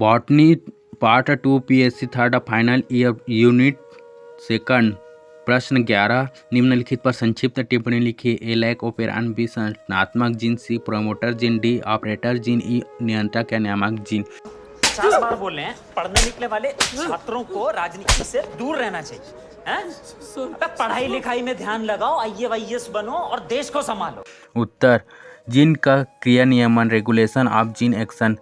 Botany part 2 BSc third final year unit second प्रश्न 11 निम्नलिखित पर संक्षिप्त टिप्पणी लिखिए। ए लैक ओपेरान, बी संरचनात्मक gene, C promoter gene, D operator gene, E नियंत्रक या नियामक जीन। 4 बार बोल रहे हैं, पढ़ने निकले वाले छात्रों को राजनीति से दूर रहना चाहिए। अबे पढ़ाई लिखाई में ध्यान लगाओ, आईएएस बनो और देश को संभालो। उत्तर, जीन का क्रिया नियमन regulation of gene action.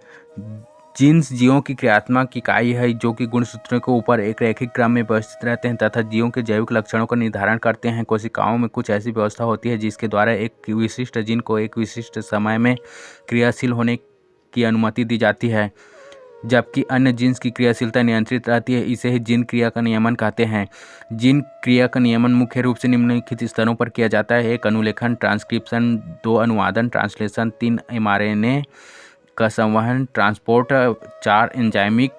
Genes जीवों की क्रियात्मक इकाई है जो कि गुणसूत्रों के ऊपर एक रैखिक क्रम में व्यवस्थित रहते हैं तथा जीवों के जैविक लक्षणों का निर्धारण करते हैं। कोशिकाओं में कुछ ऐसी व्यवस्था होती है जिसके द्वारा एक विशिष्ट जीन को एक विशिष्ट समय में क्रियाशील होने की अनुमति दी जाती है, जबकि अन्य जीन्स की क्रियाशीलता नियंत्रित रहती है। इसे ही जीन क्रिया का नियमन कहते हैं। जीन क्रिया का नियमन मुख्य रूप से निम्नलिखित स्तरों पर किया जाता है। 1 अनुलेखन ट्रांसक्रिप्शन, 2 अनुवादन ट्रांसलेशन, 3 mRNA का संवहन ट्रांसपोर्ट, 4 एंजाइमिक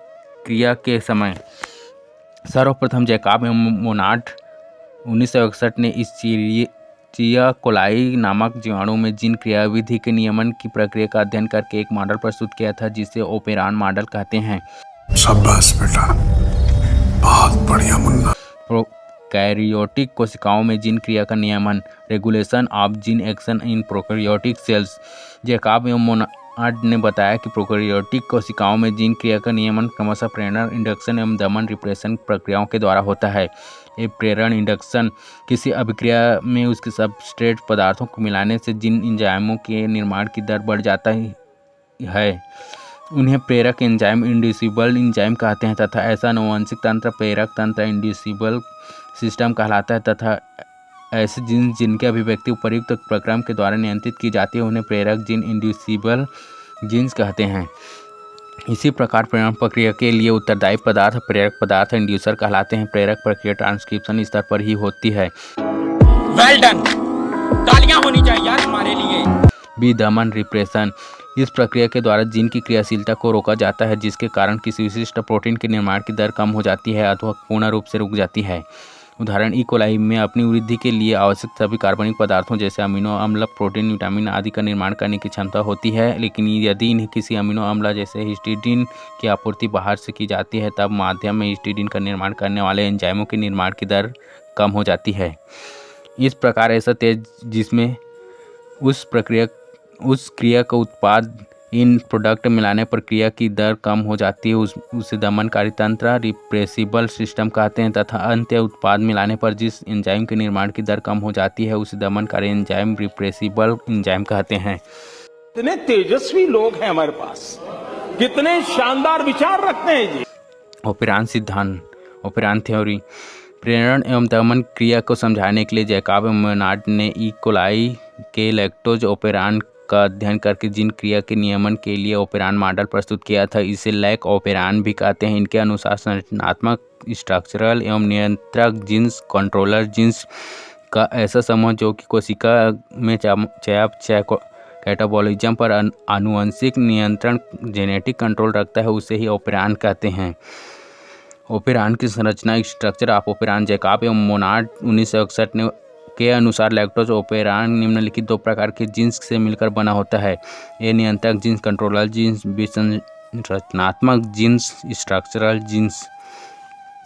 क्रिया के समय। सर्वप्रथम जैकब एवं मोनार्ड 1961 ने इस्चीरिचिया कोलाई नामक जीवाणु में जीन क्रियाविधि के नियमन की प्रक्रिया का अध्ययन करके एक मॉडल प्रस्तुत किया था जिसे ओपेरान मॉडल कहते हैं। शाबाश बेटा, बहुत बढ़िया मुन्ना। प्रोकैरियोटिक कोशिकाओं में जीन क्रिया का नियमन regulation of gene action in prokaryotic cells. Jacob एवं मोनार्ड ने बताया कि प्रोकैरियोटिक कोशिकाओं में जीन क्रिया का नियमन क्रमशः प्रेरण, इंडक्शन एवं दमन रिप्रेशन प्रक्रियाओं के द्वारा होता है। ये प्रेरण इंडक्शन किसी अभिक्रिया में उसके सबस्ट्रेट पदार्थों को मिलाने से जिन एंजाइमों के निर्माण की दर बढ़ जाता है उन्हें प्रेरक एंजाइम इंड्यूसिबल एंजाइम कहते हैं तथा ऐसा आनुवंशिक तंत्र प्रेरक तंत्र इंड्यूसिबल सिस्टम कहलाता है तथा ऐसे जीन जिनकी अभिव्यक्ति उपर्युक्त प्रक्रम के द्वारा नियंत्रित की जाती है उन्हें प्रेरक जीन इंड्यूसिबल जीन्स कहते हैं। इसी प्रकार प्रेरण प्रक्रिया के लिए उत्तरदायी पदार्थ प्रेरक पदार्थ इंड्यूसर कहलाते हैं। प्रेरक प्रक्रिया ट्रांसक्रिप्शन स्तर पर ही होती है। वेल डन, तालियां होनी चाहिए यार हमारे लिए। बी दमन रिप्रेशन, इस प्रक्रिया के द्वारा जीन की क्रियाशीलता को रोका जाता है जिसके कारण किसी विशिष्ट प्रोटीन के निर्माण की दर कम हो जाती है अथवा पूर्ण रूप से रुक जाती है। उदाहरण, ई कोलाई में अपनी वृद्धि के लिए आवश्यक सभी कार्बनिक पदार्थों जैसे अमीनो अम्ल, प्रोटीन, विटामिन आदि का निर्माण करने की क्षमता होती है, लेकिन यदि इन्हें किसी अमीनो अम्ल जैसे हिस्टिडीन की आपूर्ति बाहर से की जाती है तब माध्यम में हिस्टिडीन का निर्माण करने वाले एंजाइमों के निर्माण की दर कम हो जाती है। इस प्रकार ऐसा तेज जिसमें उस क्रिया का उत्पाद इन प्रोडक्ट मिलाने पर क्रिया की दर कम हो जाती है उसे दमनकारी तंत्र रिप्रेसिबल सिस्टम कहते हैं तथा अंत्य उत्पाद मिलाने पर जिस एंजाइम के निर्माण की दर कम हो जाती है उसे दमनकारी एंजाइम रिप्रेसिबल एंजाइम कहते हैं। कितने तेजस्वी लोग हैं हमारे पास, कितने शानदार विचार रखते हैं जी। ओपेरान सिद्धांत, ओपेरान थ्योरी। प्रेरण एवं दमन क्रिया को समझाने के लिए जैकब एवं मोनार्ड ने ई कोलाई के लैक्टोज ओपेरान का अध्ययन करके जीन क्रिया के नियमन के लिए ओपेरान मॉडल प्रस्तुत किया था। इसे लैक ओपेरान भी कहते हैं। इनके अनुसार संरचनात्मक, स्ट्रक्चरल एवं नियंत्रक जीन्स, कंट्रोलर जीन्स का ऐसा समूह जो कि कोशिका में चयापचय कैटाबॉलिज्म पर आनुवंशिक नियंत्रण जेनेटिक कंट्रोल रखता है उसे ही ओपेरान कहते हैं। ओपेरान की संरचना स्ट्रक्चर ऑफ ओपेरान। जैकब एवं मोनार्ड 1961 के अनुसार लैक्टोज ओपेरान निम्नलिखित 2 प्रकार के जीन्स से मिलकर बना होता है। ए नियंत्रक जीन्स कंट्रोलर जीन्स, बी संरचनात्मक जीन्स स्ट्रक्चरल जीन्स।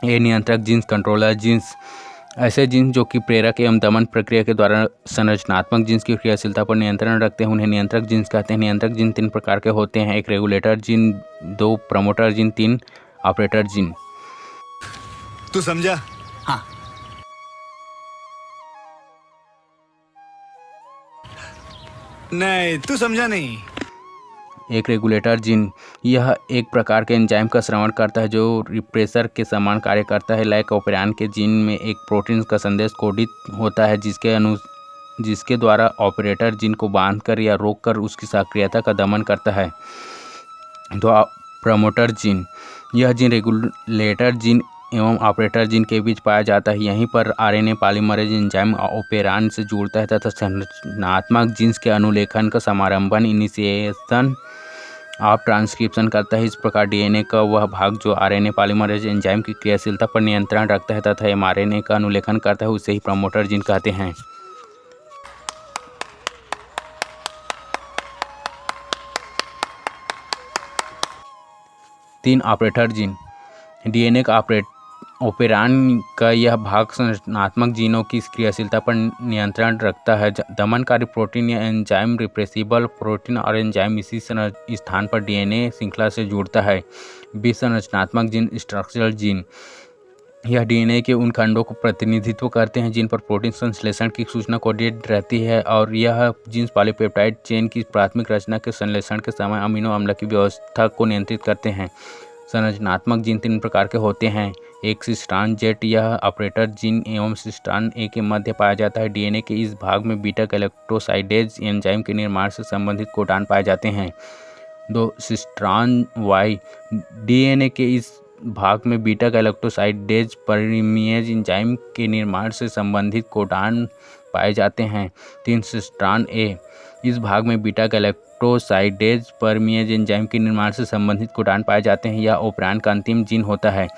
ए नियंत्रक जीन्स कंट्रोलर जीन्स ऐसे जीन्स जो कि प्रेरक एवं दमन प्रक्रिया के द्वारा संरचनात्मक जीन्स की क्रियाशीलता पर नियंत्रण रखते हैं उन्हें नियंत्रक जीन्स कहते हैं। नियंत्रक जीन 3 प्रकार के होते हैं, 1 regulator gene, 2 promoter gene, 3 operator gene. तू समझा? हाँ। नहीं, तू समझा नहीं। 1 रेगुलेटर जीन, यह एक प्रकार के एंजाइम का श्रवण करता है जो रिप्रेसर के समान कार्य करता है। लैक ओपेरान के जीन में एक प्रोटीन का संदेश कोडित होता है जिसके द्वारा ऑपरेटर जीन को बांधकर या रोककर उसकी सक्रियता का दमन करता है। 2 प्रमोटर जीन, यह जीन रेगुलेटर जीन एवं ऑपरेटर जीन के बीच पाया जाता है। यहीं पर आरएनए पॉलीमरेज एंजाइम ओपेरान से जुड़ता है तथा संरचनात्मक जीन्स के अनुलेखन का समारंभन इनिशिएशन ऑफ ट्रांसक्रिप्शन करता है। इस प्रकार डीएनए का वह भाग जो आरएनए पॉलीमरेज एंजाइम की क्रियाशीलता पर नियंत्रण रखता है तथा एमआरएनए का अनुलेखन करता है उसे ही प्रमोटर जीन कहते हैं। 3 ऑपरेटर जीन। डीएनए का ऑपेरान का यह भाग संरचनात्मक जीनों की क्रियाशीलता पर नियंत्रण रखता है। दमनकारी प्रोटीन या एंजाइम रिप्रेसिबल प्रोटीन और एंजाइम इसी स्थान पर डीएनए श्रृंखला से जुड़ता है। विसंरचनात्मक जीन स्ट्रक्चरल जीन, यह डीएनए के उन खंडों को प्रतिनिधित्व करते हैं जिन पर प्रोटीन संश्लेषण की सूचना कोडेड रहती है, और यह जीन्स पॉलीपेप्टाइड चेन की प्राथमिक रचना के संश्लेषण के समय अमीनो अम्ल की व्यवस्था को नियंत्रित करते हैं। संरचनात्मक जीन 3 प्रकार के होते हैं। एक सिस्टान जेट, यह ऑपरेटर जीन एवं सिस्टान ए के मध्य पाया जाता है। डीएनए के इस भाग में बीटा गैलेक्टोसाइडेज एंजाइम के निर्माण से संबंधित कोडान पाए जाते हैं। 2 सिस्टान वाई, डीएनए के इस भाग में बीटा गैलेक्टोसाइडेज परिमेज एंजाइम के निर्माण से संबंधित कोडान पाए जाते हैं। 3 सिस्टान ए, इस भाग में बीटा गैलेक्टोसाइडेज परिमेज एंजाइम के निर्माण से संबंधित कोडान पाए जाते हैं। यह ऑपरेरान का अंतिम जीन होता है।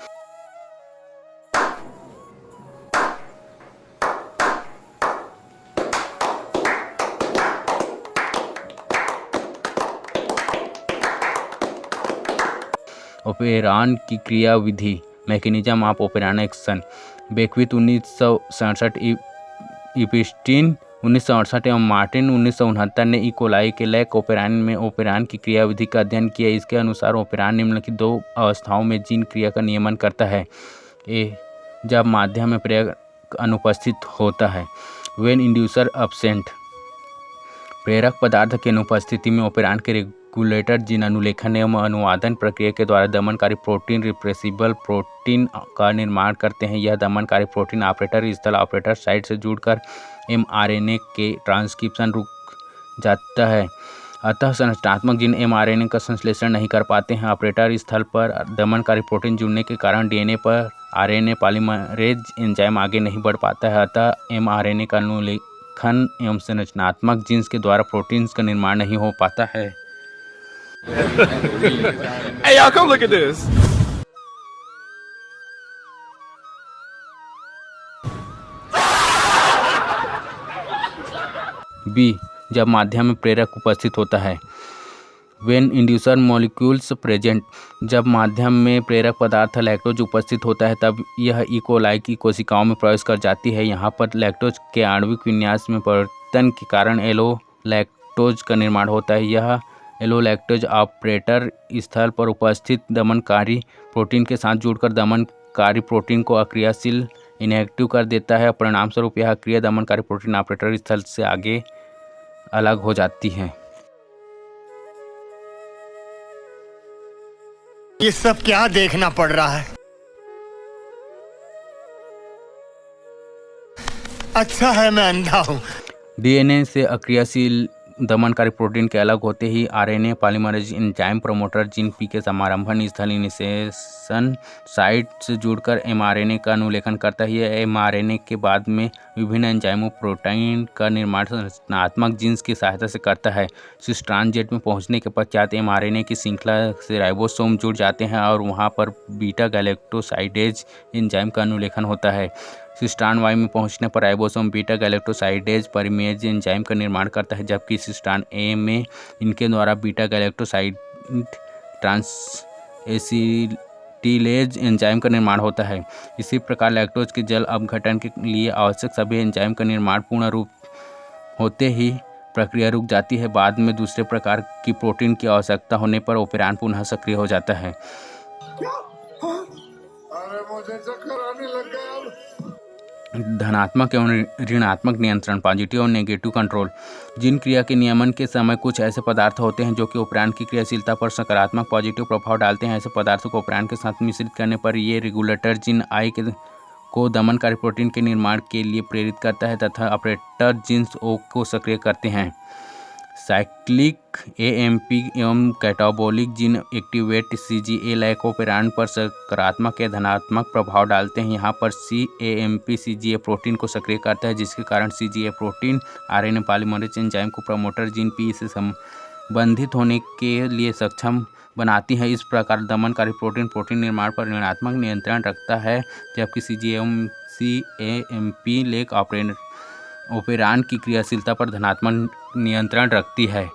ऑपेरान की क्रिया विधि, मैकेनिज्म ऑफ ऑपेरान एक्शन। बेक्विथ 1967, इप्स्टीन 1968 एवं मार्टिन 1969 ने ई कोलाई के लैक ऑपेरान में ऑपेरान की क्रियाविधि का अध्ययन किया। इसके अनुसार ऑपेरान निम्नलिखित 2 अवस्थाओं में जीन क्रिया का नियमन करता है। ए, जब माध्यम में प्रेरक अनुपस्थित होता है, व्हेन इंड्यूसर एब्सेंट। प्रेरक पदार्थ की अनुपस्थिति में ऑपेरान के रेगुलेटर जीन अनुलेखन एवं अनुवादन प्रक्रिया के द्वारा दमनकारी प्रोटीन रिप्रेसिबल प्रोटीन का निर्माण करते हैं। यह दमनकारी प्रोटीन ऑपरेटर स्थल ऑपरेटर साइट से जुड़कर एमआरएनए के ट्रांसक्रिप्शन रुक जाता है। अतः संरचनात्मक जीन एमआरएनए का संश्लेषण नहीं कर पाते हैं। ऑपरेटर स्थल पर दमनकारी प्रोटीन जुड़ने के कारण डीएनए पर आरएनए पॉलीमरेज एंजाइम आगे नहीं बढ़ पाता है। अतः एमआरएनए का अनुलेखन एवं संरचनात्मक जीन्स के द्वारा प्रोटीन्स का निर्माण नहीं हो पाता है। Hey, y'all, come look at this. B, जब माध्यम में प्रेरक उपस्थित होता है, व्हेन इंड्यूसर मॉलिक्यूल्स प्रेजेंट। जब माध्यम में प्रेरक पदार्थ लैक्टोज उपस्थित होता है तब यह ई कोलाई की कोशिकाओं में प्रवेश कर जाती है। यहाँ पर लैक्टोज के आणविक विन्यास में परिवर्तन के कारण एलो लैक्टोज का निर्माण होता है। यह एलो लैक्टोज ऑपरेटर स्थल पर उपस्थित दमनकारी प्रोटीन के साथ जुड़कर दमनकारी प्रोटीन को अक्रियाशील इनएक्टिव कर देता है। परिणामस्वरूप यह क्रिया दमनकारी प्रोटीन ऑपरेटर स्थल से आगे अलग हो जाती है। ये सब क्या देखना पड़ रहा है? अच्छा है मैं अंधा हूं। डीएनए से अक्रियाशील दमनकारी प्रोटीन के अलग होते ही RNA polymerase enzyme promoter gene P के समारंभन स्थल इनिशिएशन साइट से जुड़कर एमआरएनए का अनुलेखन करता है। यह एमआरएनए के बाद में विभिन्न एंजाइमों प्रोटीन का निर्माण संरचनात्मक जीन्स की सहायता से करता है। सिस्टान जेट में पहुंचने के पश्चात एमआरएनए की श्रृंखला से राइबोसोम जुड़ जाते हैं और वहां पर बीटा गैलेक्टोसाइडेज एंजाइम का अनुलेखन होता है। सिस्टान वाई में पहुंचने पर राइबोसोम बीटा गैलेक्टोसाइडेज परिमेज एंजाइम का निर्माण करता है, जबकि सिस्टान ए में इनके द्वारा बीटा गैलेक्टोसाइड ट्रांसएसिटिलेज एंजाइम का निर्माण होता है। इसी प्रकार लैक्टोज के जल अपघटन के लिए आवश्यक सभी एंजाइम का निर्माण पूर्ण रूप होते ही प्रक्रिया रुक जाती है। बाद में दूसरे प्रकार की प्रोटीन की आवश्यकता होने पर ऑपेरान पुनः सक्रिय हो जाता है। अरे मुझे चक्कर आने लग गया। धनात्मक एवं ऋणात्मक नियंत्रण, पॉजिटिव और नेगेटिव कंट्रोल। जीन क्रिया के नियमन के समय कुछ ऐसे पदार्थ होते हैं जो कि ऑपरेरान की क्रियाशीलता पर सकारात्मक पॉजिटिव प्रभाव डालते हैं। ऐसे पदार्थों को ऑपरेरान के साथ मिश्रित करने पर ये रेगुलेटर जीन आई को दमनकारी प्रोटीन के निर्माण के लिए प्रेरित करता है तथा ऑपरेटर जीन्स ओ को सक्रिय करते हैं। साइक्लिक एएमपी एवं catabolic gene activate CGA lac operon पर सकारात्मक या धनात्मक प्रभाव डालते हैं। यहाँ पर सीएएमपी सीजीए प्रोटीन को सक्रिय करता है, जिसके कारण CGA protein RNA polymerase enzyme को प्रमोटर जीन पी से संबंधित होने के लिए सक्षम बनाती है। इस प्रकार दमनकारी प्रोटीन निर्माण पर ऋणात्मक नियंत्रण रखता है, जबकि सीएएमपी लेक ऑपेरान की क्रियाशीलता पर धनात्मक नियंत्रण रखती है।